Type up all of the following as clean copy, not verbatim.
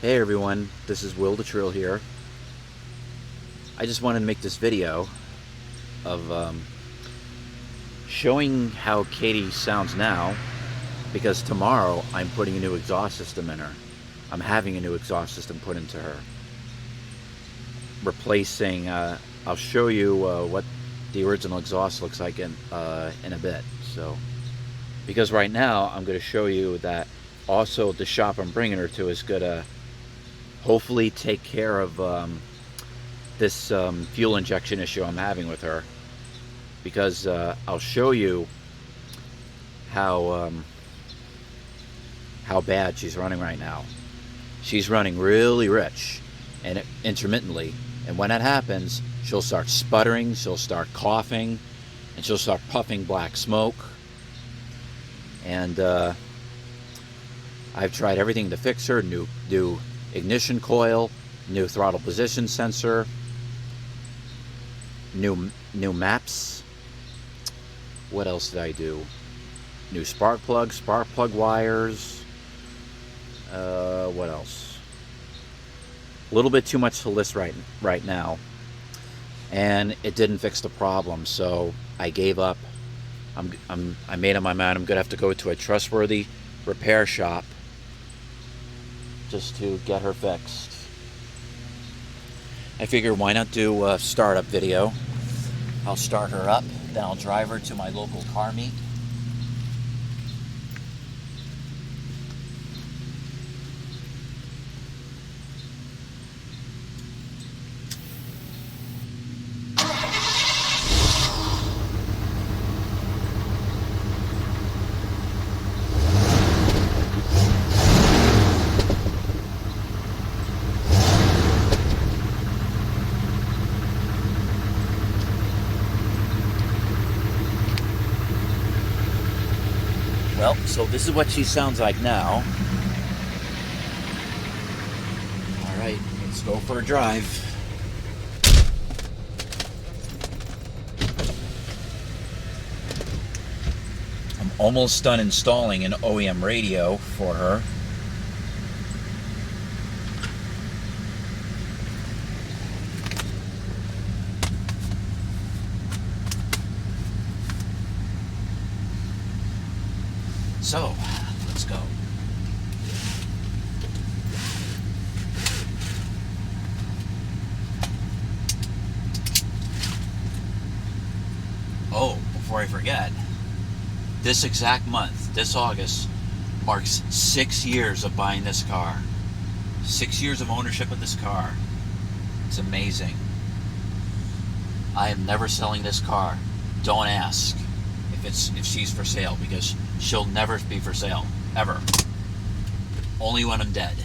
Hey everyone, this is Will the Trill here. I just wanted to make this video of showing how Katy sounds now, because tomorrow I'm putting a new exhaust system in her. I'm having a new exhaust system put into her. Replacing, I'll show you what the original exhaust looks like in a bit. So, because right now I'm going to show you that also the shop I'm bringing her to is going to hopefully take care of this fuel injection issue I'm having with her, because I'll show you how bad she's running right now. She's running really rich and intermittently, and when that happens, she'll start sputtering, she'll start coughing, and she'll start puffing black smoke. And I've tried everything to fix her. New ignition coil, new throttle position sensor, new maps. What else did I do? New spark plug wires. What else? A little bit too much to list right now, and it didn't fix the problem, so I gave up. I made up my mind. I'm gonna have to go to a trustworthy repair shop just to get her fixed. I figured, why not do a startup video? I'll start her up, then I'll drive her to my local car meet. Well, so this is what she sounds like now. Alright, let's go for a drive. I'm almost done installing an OEM radio for her. So, let's go. Oh, before I forget, this exact month, this August, marks 6 years of buying this car. 6 years of ownership of this car. It's amazing. I am never selling this car. Don't ask if she's for sale, because she'll never be for sale, ever. Only when I'm dead.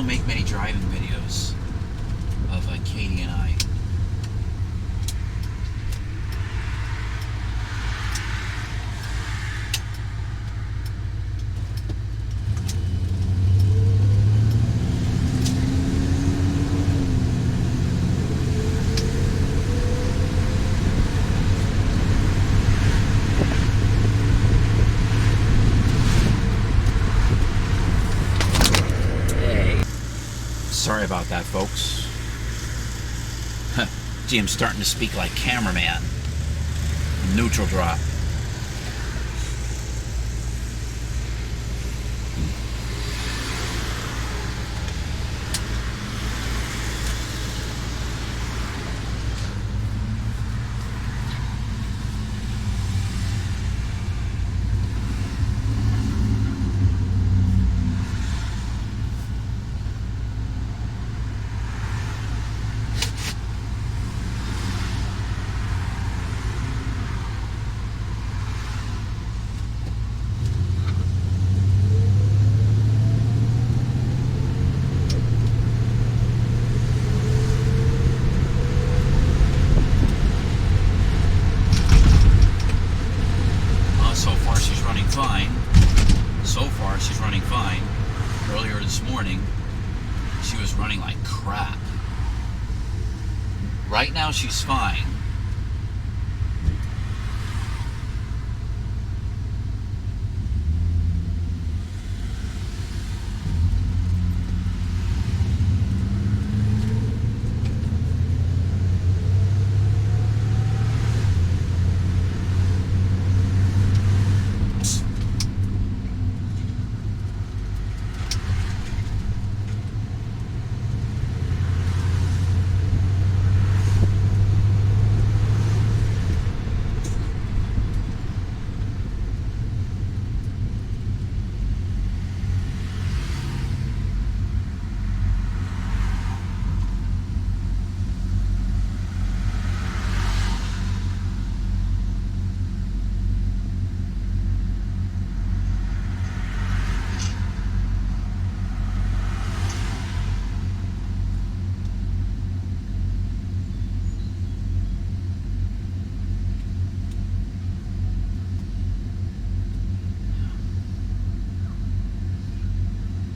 Make many driving videos of Katy and I. Sorry about that, folks. Gee, I'm starting to speak like cameraman. Neutral drop. was running like crap. Right now she's fine.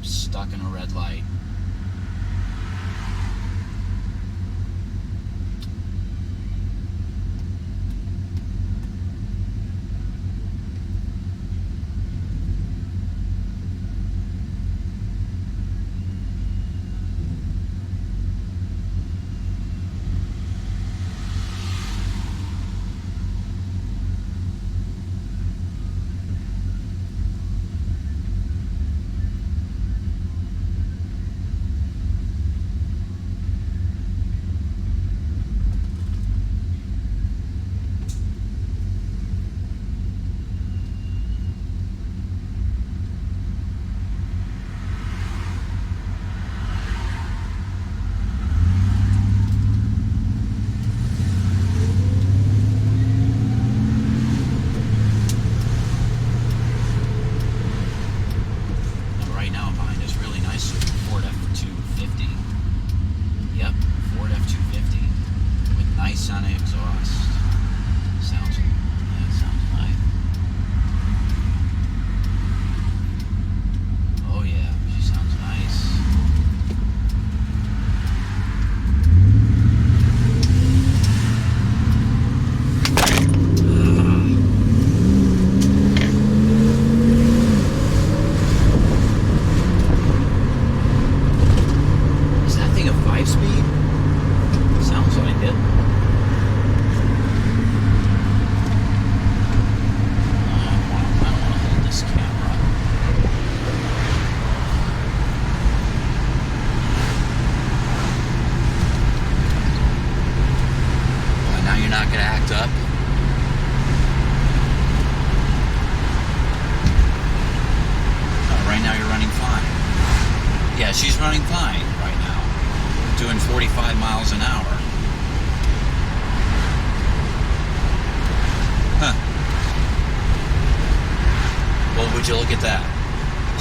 Stuck in a red light. She's running fine right now, doing 45 miles an hour. Huh. Well, would you look at that?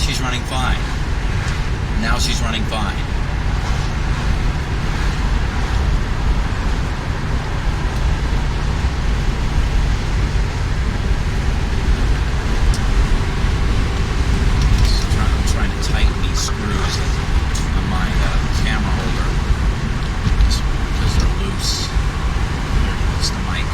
She's running fine. Now she's running fine. I'm trying to tighten these screws on my camera holder because they're loose. There goes the mic.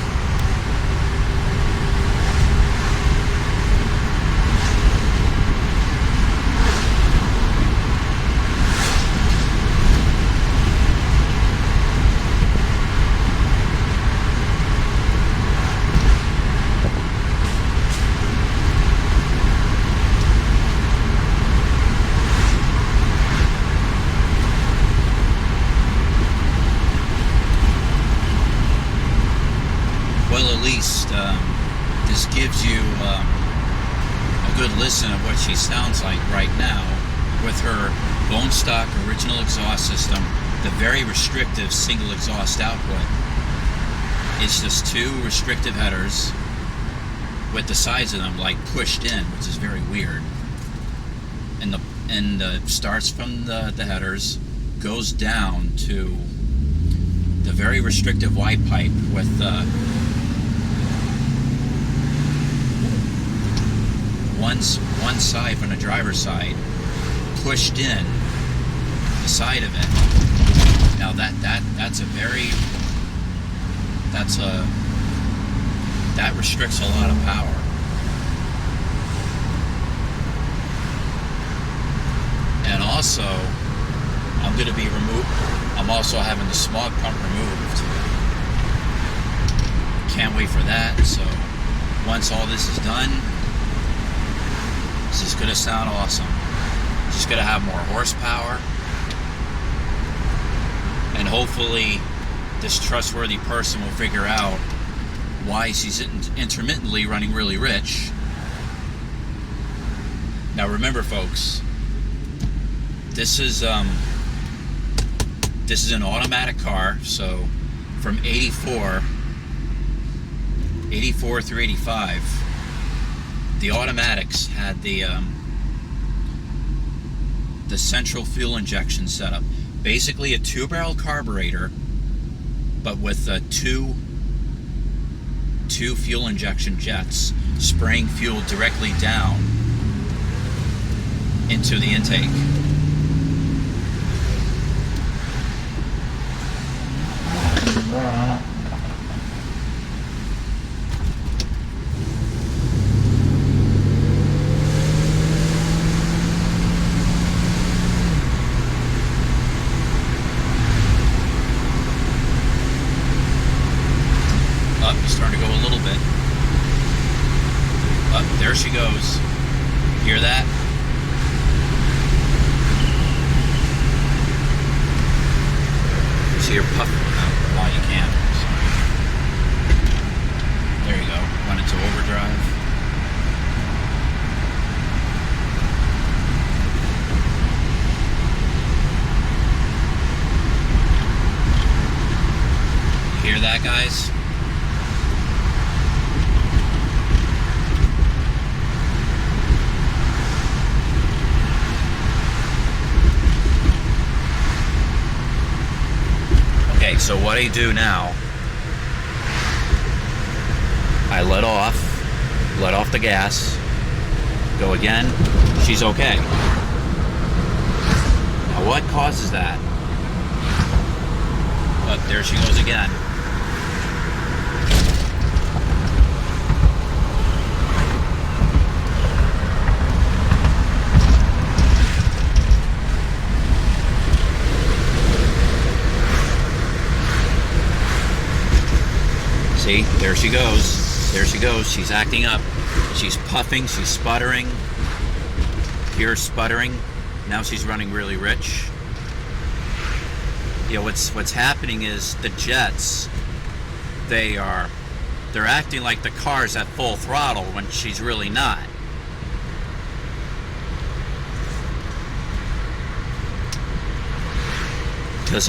This gives you a good listen of what she sounds like right now with her bone stock original exhaust system, the very restrictive single exhaust output. It's just two restrictive headers with the sides of them like pushed in, which is very weird. And starts from the headers, goes down to the very restrictive Y pipe with one side from the driver's side pushed in the side of it. Now that restricts a lot of power. And also, I'm also having the smog pump removed. Can't wait for that. So once all this is done, this is gonna sound awesome. Just gonna have more horsepower, and hopefully this trustworthy person will figure out why she's intermittently running really rich. Now remember, folks, this is an automatic car, so from 84 through 85, the automatics had the central fuel injection setup. Basically a 2-barrel carburetor, but with two fuel injection jets spraying fuel directly down into the intake. Starting to go a little bit. There she goes. Hear that? See her puffing. Oh, you can't. Sorry. There you go. Went into overdrive. Hear that, guys? Okay, so what I do now, I let off the gas, go again, she's okay. Now what causes that? But there she goes again. See, there she goes. There she goes. She's acting up. She's puffing. She's sputtering. Pure sputtering. Now she's running really rich. You know, what's happening is the jets, they're acting like the car's at full throttle when she's really not. Because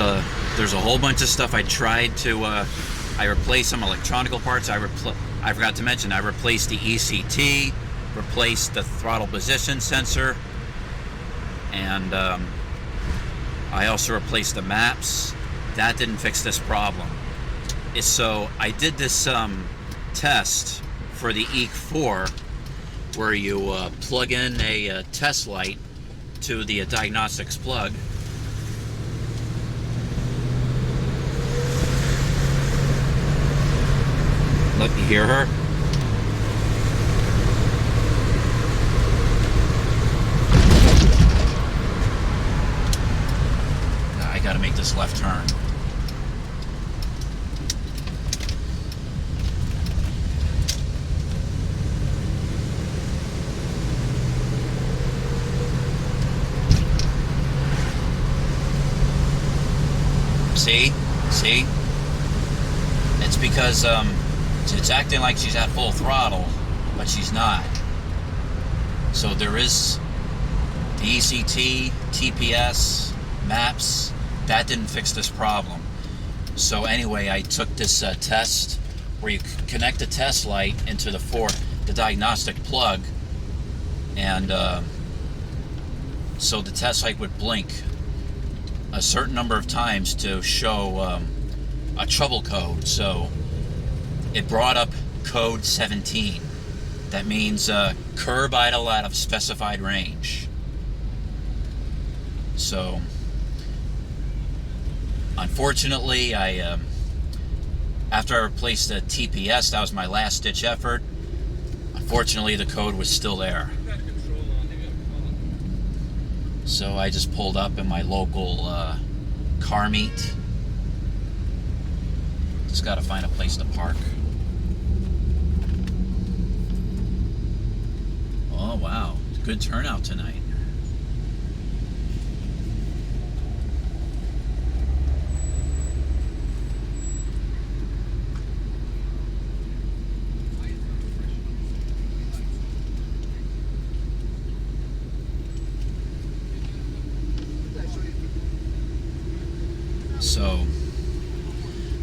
there's a whole bunch of stuff I tried to. I replaced some electronical parts. I forgot to mention, I replaced the ECT, replaced the throttle position sensor, and I also replaced the maps. That didn't fix this problem. So I did this test for the EEC4, where you plug in a test light to the diagnostics plug. Look, you hear her? I gotta make this left turn. See? It's because it's acting like she's at full throttle, but she's not. So there is the ECT, TPS, maps. That didn't fix this problem. So anyway, I took this test where you connect the test light into the diagnostic plug, and so the test light would blink a certain number of times to show a trouble code. So it brought up code 17. That means curb idle out of specified range. So Unfortunately, after I replaced the TPS, that was my last ditch effort. Unfortunately, the code was still there. So I just pulled up in my local car meet. Just got to find a place to park. Oh wow, good turnout tonight.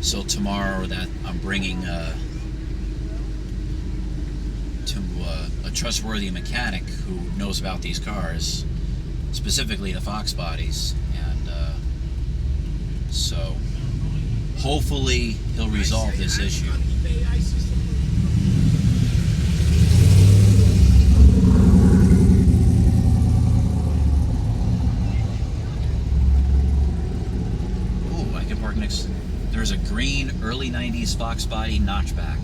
So tomorrow that I'm bringing to a trustworthy mechanic who knows about these cars, specifically the Fox bodies, and so hopefully he'll resolve this issue. Oh, I can park next. There's a green early 90s Fox body notchback.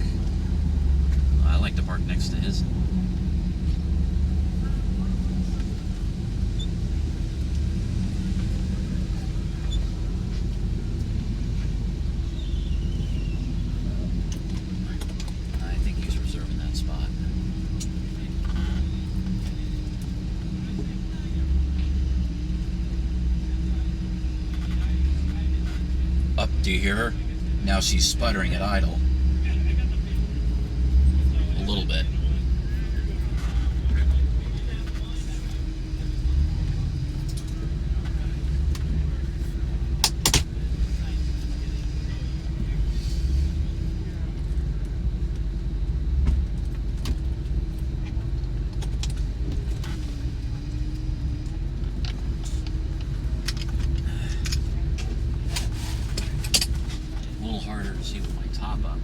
I like to park next to his. I think he's reserving that spot. Up, do you hear her? Now she's sputtering at idle. A little bit. Harder to see with my top up.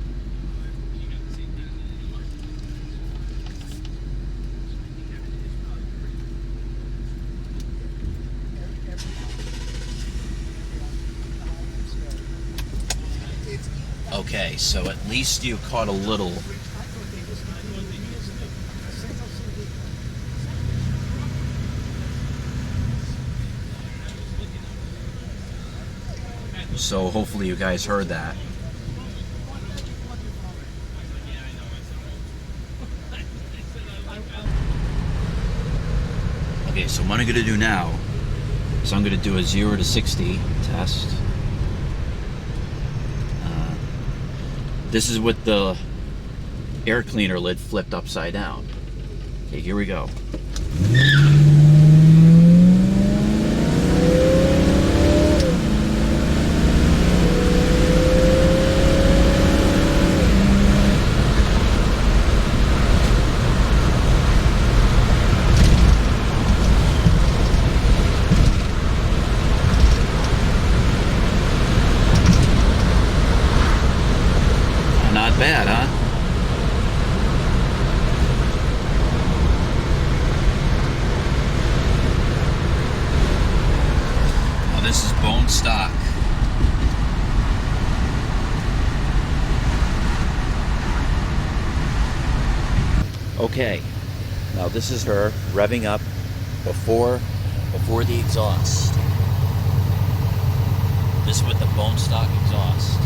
Okay, so at least you caught a little. So hopefully you guys heard that. Okay, so what I'm going to do now is I'm going to do a 0 to 60 test. This is with the air cleaner lid flipped upside down. Okay, here we go. Not bad, huh? Now this is bone stock. Okay, now this is her revving up before the exhaust. This with the bone stock exhaust.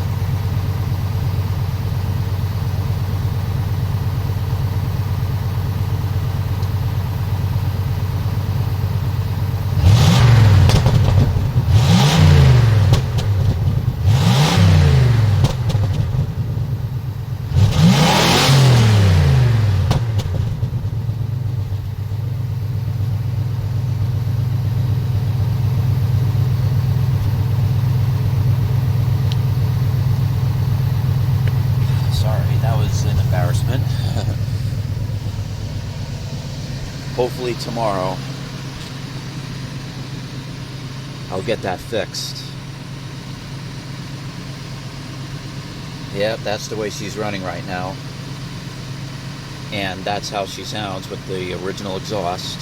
Hopefully tomorrow I'll get that fixed. Yep, that's the way she's running right now. And that's how she sounds with the original exhaust.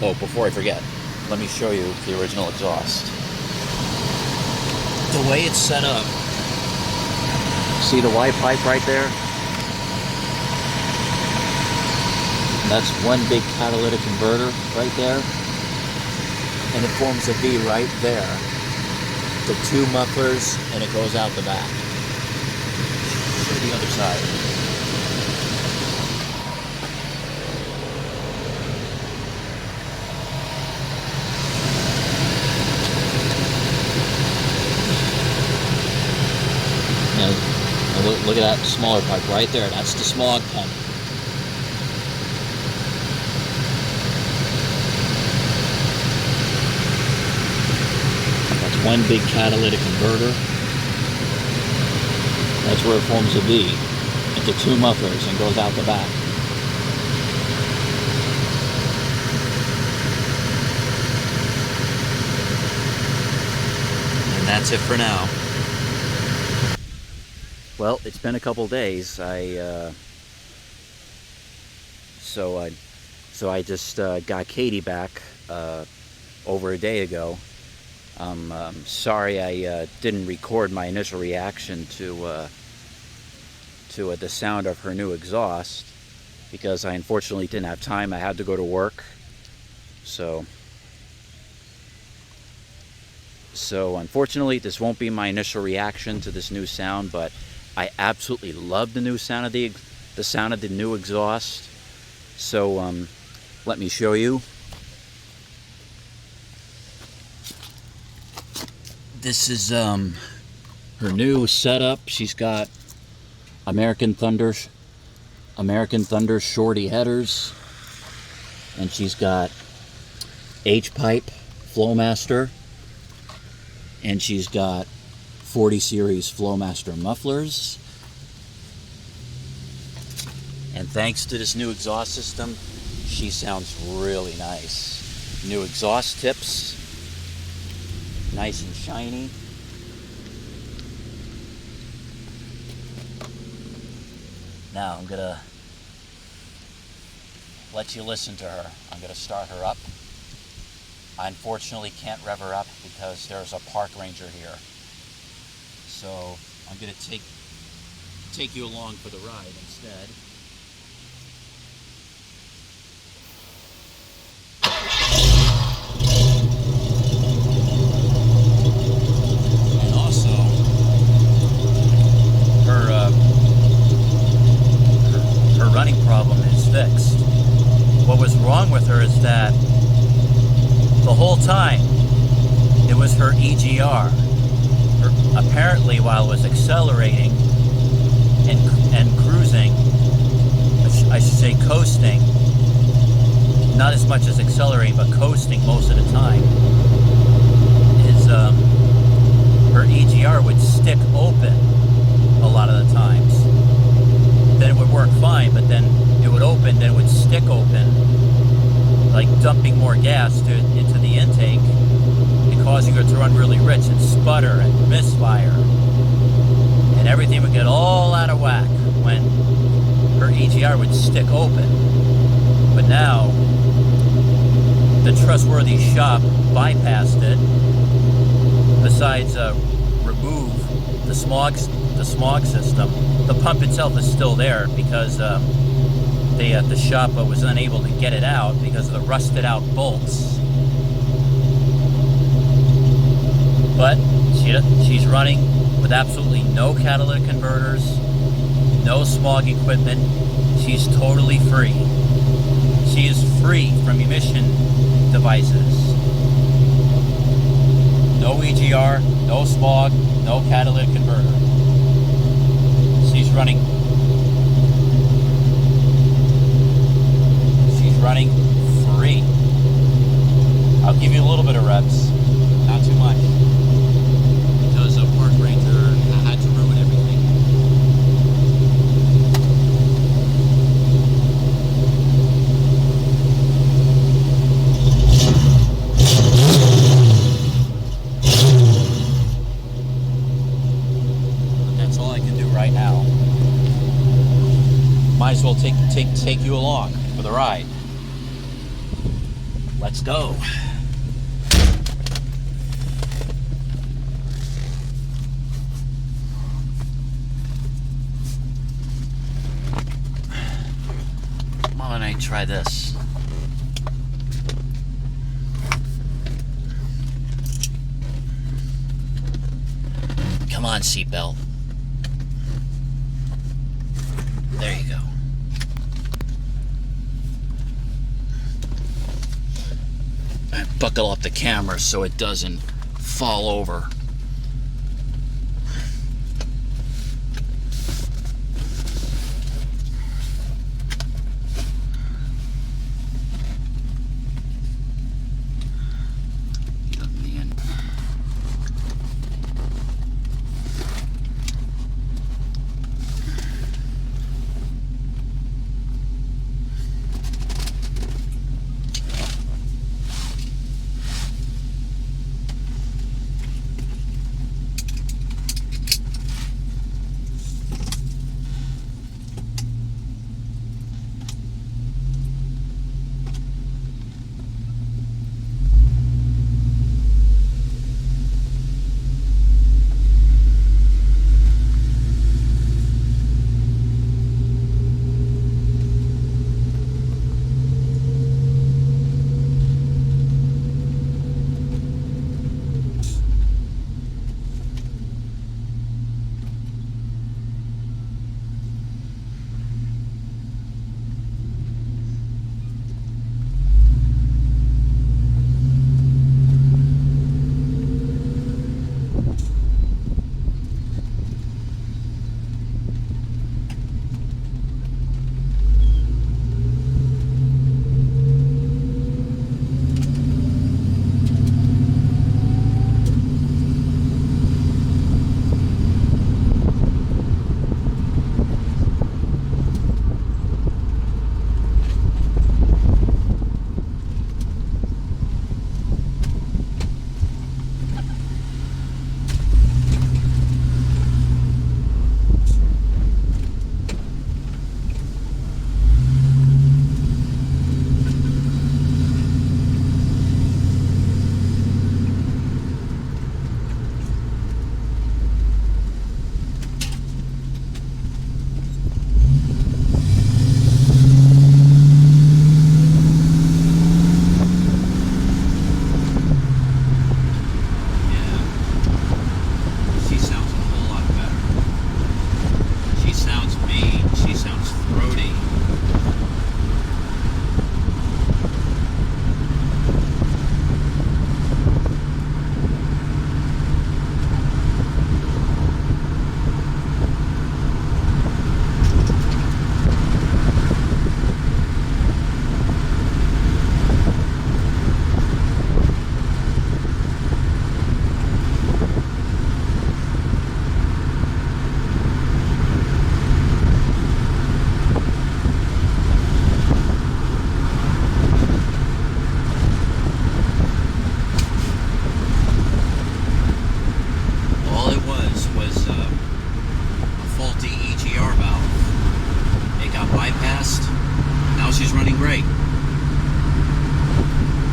Oh, before I forget, let me show you the original exhaust. the way it's set up, see the Y pipe right there? That's one big catalytic converter right there, and it forms a V right there. The two mufflers, and it goes out the back. Show the other side. Now, look at that smaller pipe right there. That's the smog pump. One big catalytic converter. That's where it forms a V into two mufflers and goes out the back. And that's it for now. Well, it's been a couple days. So I just got Katy back over a day ago. I'm sorry I didn't record my initial reaction to the sound of her new exhaust, because I unfortunately didn't have time. I had to go to work. So unfortunately this won't be my initial reaction to this new sound, but I absolutely love the new sound of the sound of the new exhaust. So let me show you. This is her new setup. She's got American Thunder shorty headers, and she's got H pipe Flowmaster, and she's got 40 series Flowmaster mufflers. And thanks to this new exhaust system, she sounds really nice. New exhaust tips. Nice and shiny. Now I'm gonna let you listen to her. I'm gonna start her up. I unfortunately can't rev her up because there's a park ranger here. So I'm gonna take you along for the ride instead. Running problem is fixed. What was wrong with her is that the whole time it was her EGR. Apparently, while it was accelerating and cruising, I should say coasting, not as much as accelerating, but coasting most of the time, is her EGR would stick open a lot of the times. Then it would work fine, but then it would open, then it would stick open, like dumping more gas into the intake and causing her to run really rich and sputter and misfire. And everything would get all out of whack when her EGR would stick open. But now, the trustworthy shop bypassed it. Besides remove the smog system, the pump itself is still there because the shop was unable to get it out because of the rusted out bolts. But she's running with absolutely no catalytic converters, no smog equipment. She's totally free. She is free from emission devices. No EGR, no smog, no catalytic converter. She's running free. I'll give you a little bit of reps, not too much, because a park ranger had to ruin everything. That's all I can do right now. Might as well take you along for the ride. Let's go. don't I try this? Come on, seatbelt. There you go. I buckle up the camera so it doesn't fall over.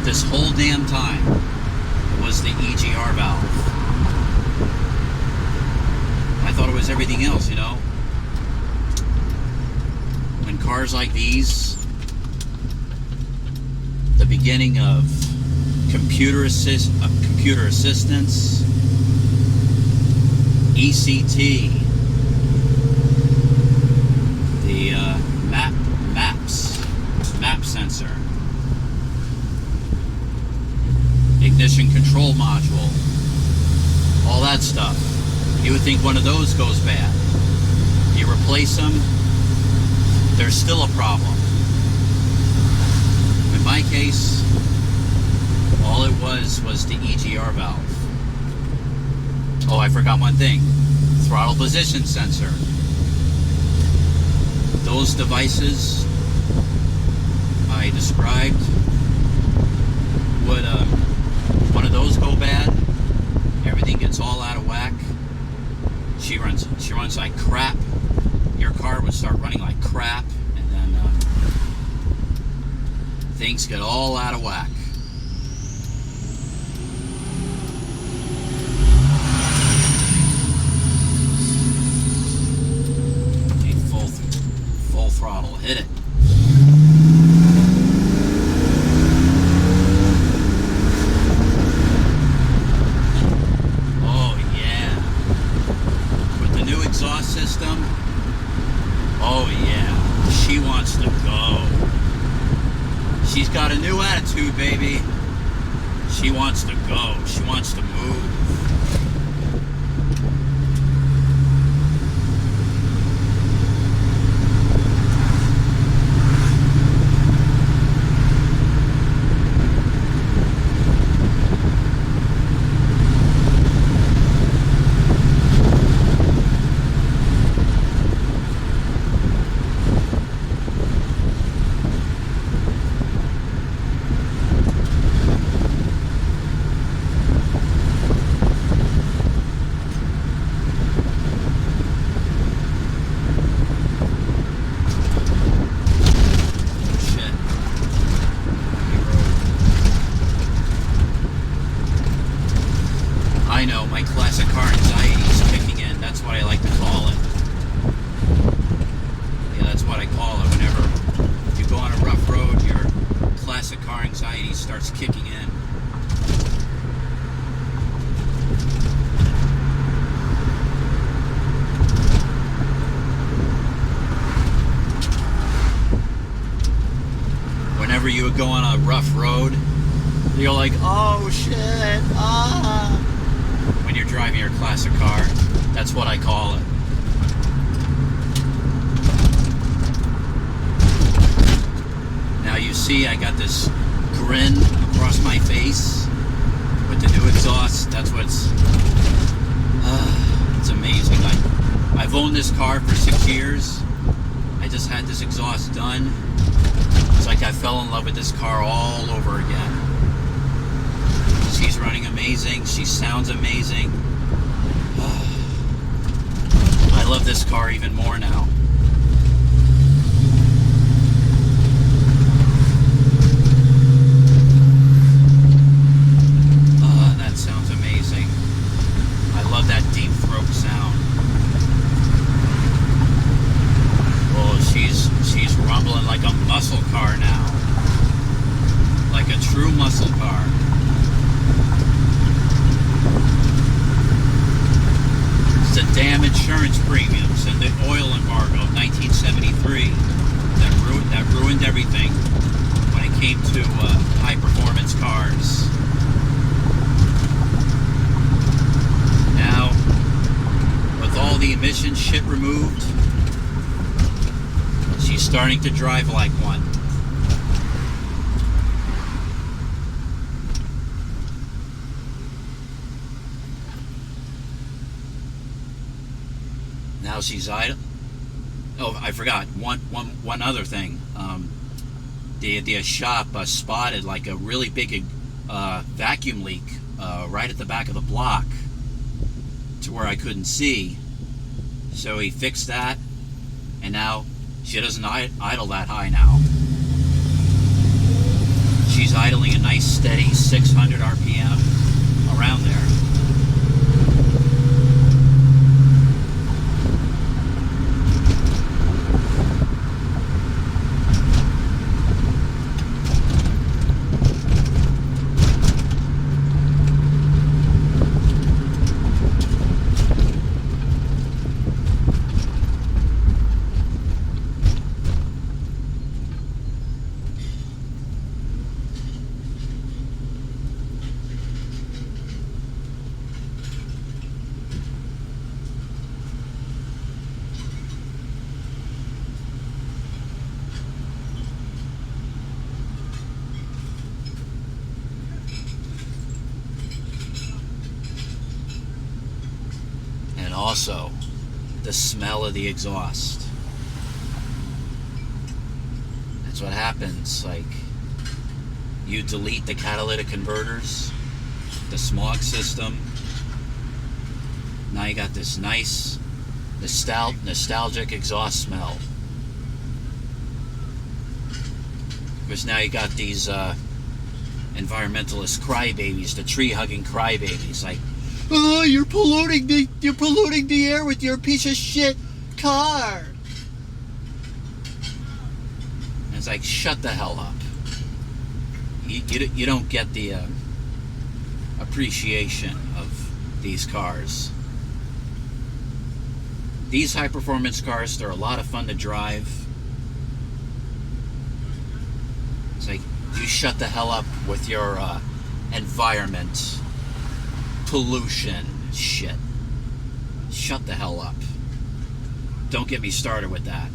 This whole damn time was the EGR valve. I thought it was everything else, you know. When cars like these, the beginning of computer assistance, ECT, the map sensor, ignition control module, all that stuff. You would think one of those goes bad. You replace them, there's still a problem. In my case, all it was the EGR valve. Oh, I forgot one thing. Throttle position sensor. Those devices I described, would one of those go bad, everything gets all out of whack. She runs like crap. Your car would start running like crap, and then things get all out of whack. Okay, full throttle, hit it. wants to go. She's got a new attitude, baby. She wants to go. She wants to move. I know, my classic car anxiety is kicking in. That's what I like to call it. Yeah, that's what I call it. Whenever you go on a rough road, your classic car anxiety starts kicking in. Whenever you go on a rough road, you're like, oh shit, ah. When you're driving your classic car, that's what I call it. Now you see I got this grin across my face with the new exhaust. That's what's it's amazing. I've owned this car for 6 years. I just had this exhaust done. It's like I fell in love with this car all over again. She's running amazing. She sounds amazing. I love this car even more now. That sounds amazing. I love that deep throat sound. Oh, she's rumbling like a muscle car now. Like a true muscle car. The damn insurance premiums and the oil embargo of 1973 that ruined everything when it came to high performance cars. Now, with all the emission shit removed, she's starting to drive like one. Now she's idle. Oh, I forgot one other thing. The shop spotted like a really big vacuum leak right at the back of the block to where I couldn't see. So he fixed that, and now she doesn't idle that high now. She's idling a nice steady 600 RPM around there. Also, the smell of the exhaust. That's what happens. Like, you delete the catalytic converters, the smog system. Now you got this nice, nostalgic exhaust smell. Because now you got these environmentalist crybabies, the tree-hugging crybabies, like, oh, you're polluting the air with your piece of shit car. And it's like, shut the hell up. You don't get the appreciation of these cars. These high performance cars, they're a lot of fun to drive. You shut the hell up with your environment pollution shit. Shut the hell up. Don't get me started with that.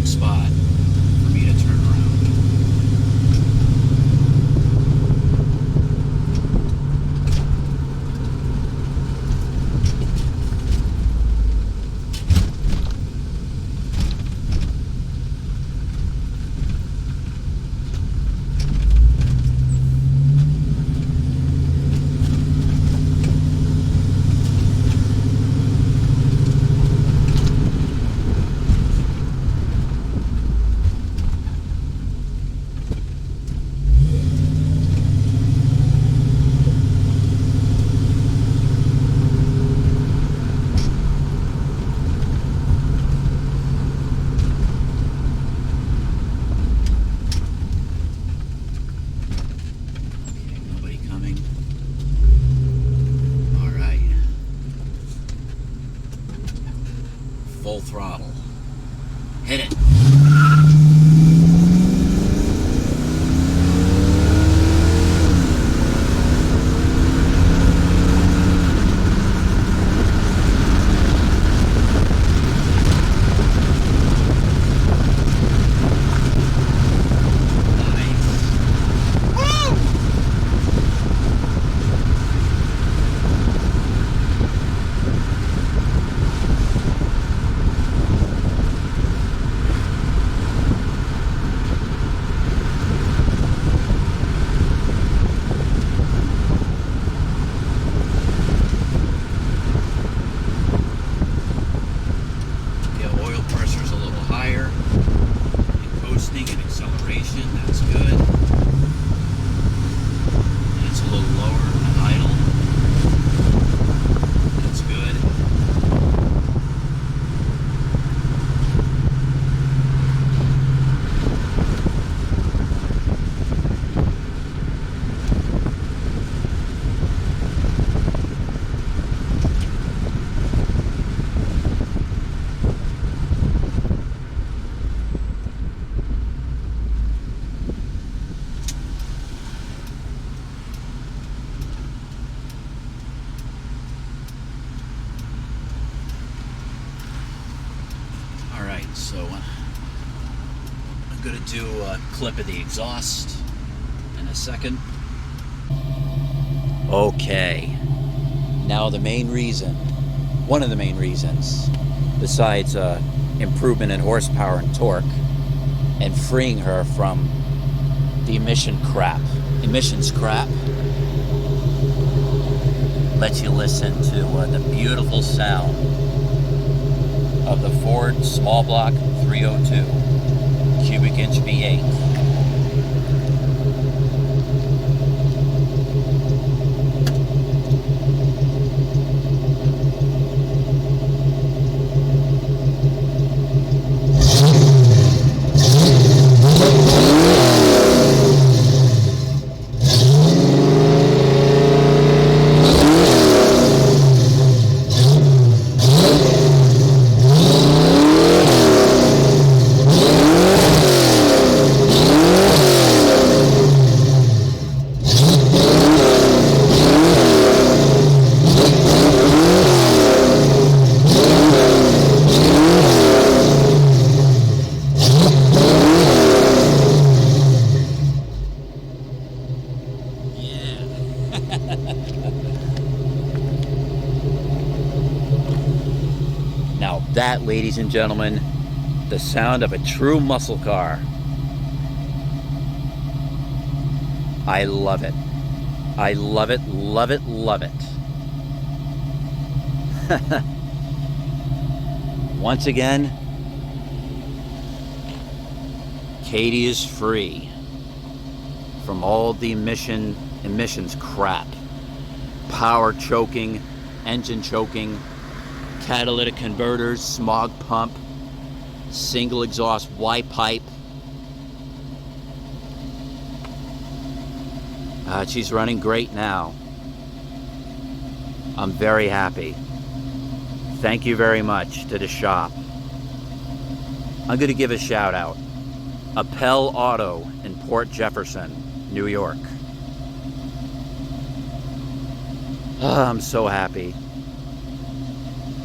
perfect spot for me to turn around. Full throttle. Hit it. So I'm going to do a clip of the exhaust in a second. Okay, now the main reason, one of the main reasons, besides improvement in horsepower and torque and freeing her from the emissions crap, lets you listen to the beautiful sound of the Ford small block 302 cubic inch V8. Now that, ladies and gentlemen, the sound of a true muscle car. I love it. I love it, love it, love it. Once again, Katy is free from all the emissions crap. Power choking, engine choking, catalytic converters, smog pump, single exhaust Y pipe. She's running great now. I'm very happy. Thank you very much to the shop. I'm going to give a shout out. Appel Auto in Port Jefferson, New York. I'm so happy.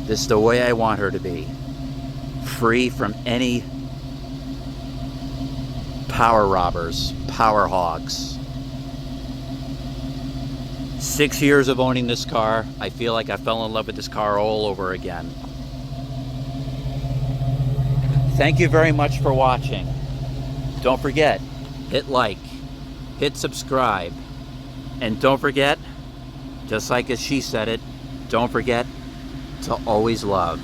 This is the way I want her to be. Free from any power robbers, power hogs. 6 years of owning this car, I feel like I fell in love with this car all over again. Thank you very much for watching. Don't forget, hit like, hit subscribe, and don't forget, just like as she said it, don't forget to always love.